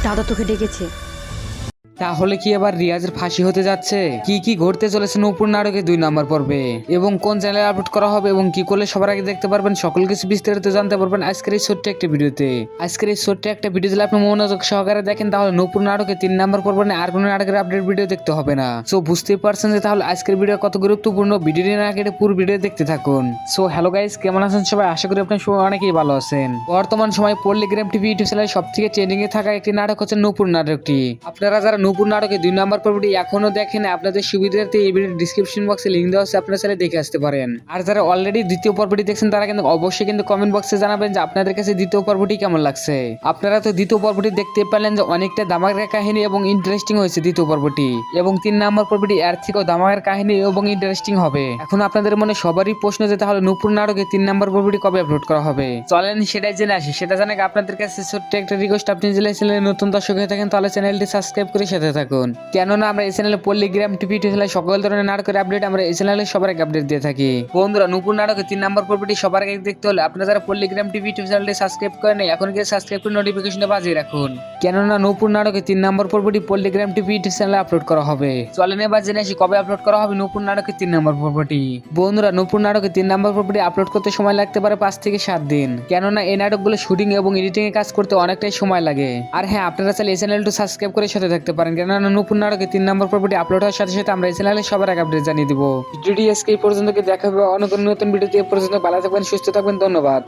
দাদা তোকে ডেকেছে। তাহলে কি এবার রিয়াজের ফাঁসি হতে যাচ্ছে? কি কি ঘটতে চলেছে নূপুর নাটকে 2 নম্বর পর্বে, এবং কোন চ্যানেলে আপলোড করা হবে এবং কি করলে সবার আগে দেখতে পারবেন, সকল কিছু বিস্তারিত জানতে পারবেন আজকের এই ছোট্ট একটা ভিডিওতে। আজকের এই ছোট্ট একটা ভিডিও দিলে আপনি মনোযোগ সহকারে দেখেন, তাহলে নূপুর নাটকে 3 নম্বর পর্ব নিয়ে আর কোনো নাটকের আপডেট ভিডিও দেখতে হবে না। সো বুঝতেই পারছেন যে তাহলে আজকের ভিডিও কত গুরুত্বপূর্ণ। ভিডিওটি না কেটে পুরো ভিডিও দেখতে থাকুন। সো হ্যালো গাইস, কেমন আছেন সবাই? আশা করি আপনার সবাই অনেকেই ভালো আছেন। বর্তমান সময় পল্লিগ্রাম টিভি ইউটিউব চ্যানেলে সবথেকে ট্রেন্ডিং এ থাকা একটি নাটক হচ্ছে নূপুর নাটকটি। আপনারা যারা নূপুর নাটকে 2 নম্বর পর্বটি এখনো দেখেন, আপনাদের সুবিধার্থে এই ভিডিওর ডিসক্রিপশন বক্সে লিংক দেওয়া আছে, আপনারা চাইলে দেখে আসতে পারেন। আর যারা অলরেডি দ্বিতীয় পর্বটি দেখছেন তারা কিন্তু অবশ্যই কিন্তু কমেন্ট বক্সে জানাবেন যে আপনাদের কাছে দ্বিতীয় পর্বটি কেমন লাগছে। আপনারা তো দ্বিতীয় পর্বটি দেখতে পেলেন যে অনেকটা ধামাকার কাহিনী এবং ইন্টারেস্টিং হয়েছে দ্বিতীয় পর্বটি, এবং 3 নম্বর পর্বটি এর থেকেও ধামাকার কাহিনী এবং ইন্টারেস্টিং হবে। এখন আপনাদের মনে সবারই প্রশ্ন যে তাহলে নূপুর নাটকে 3 নম্বর পর্বটি কবে আপলোড করা হবে। চলেন সেটাই জেনে আসি। সেটা জানার আগে আপনাদের কাছে ছোট্ট একটা রিকোয়েস্ট, আপনি যদি চ্যানেলে নতুন দর্শক হয়ে থাকেন তাহলে চ্যানেলটি সাবস্ক্রাইব করে সাথে থাকুন, কেননা আমরা এই চ্যানেলে পল্লিগ্রাম টিভি চ্যানেলে সকল ধরনের নাটকের আপডেট আমরা এই চ্যানেলে সবার আগে আপডেট দিয়ে থাকি। বন্ধুরা, নূপুর নাটকে 3 নম্বর পর্বটি সবার আগে দেখতে হলে আপনারা যারা পল্লিগ্রাম টিভি চ্যানেলটি সাবস্ক্রাইব করেন এখন গিয়ে সাবস্ক্রাইব করে নোটিফিকেশনটা বাজিয়ে রাখুন, কেননা নূপুর নাটকে 3 নম্বর পর্বটি পল্লিগ্রাম টিভি চ্যানেলে আপলোড করা হবে। চলেন এবার জেনে আসি কবে আপলোড করা হবে নূপুর নাটকে 3 নম্বর পর্বটি। বন্ধুরা, নূপুর নাটকে 3 নম্বর পর্বটি আপলোড করতে সময় লাগতে পারে 5 থেকে 7 দিন, কেননা এই নাটকগুলো শুটিং এবং এডিটিং এ কাজ করতে অনেকটাই সময় লাগে। আর হ্যাঁ, আপনারা চাইলে এই চ্যানেলটি সাবস্ক্রাইব করে সাথে থাকতে পারেন, কেননা নূপুর নাটকে 3 নম্বর পর্বটি আপলোড হওয়ার সাথে সাথে আমরা এই চ্যানেলে সবার আগে আপডেট জানিয়ে দিব। ভিডিওটি আজকে এই পর্যন্ত, দেখা হবে অনেক নতুন ভিডিওতে। এ পর্যন্ত ভালো থাকবেন, সুস্থ থাকবেন, ধন্যবাদ।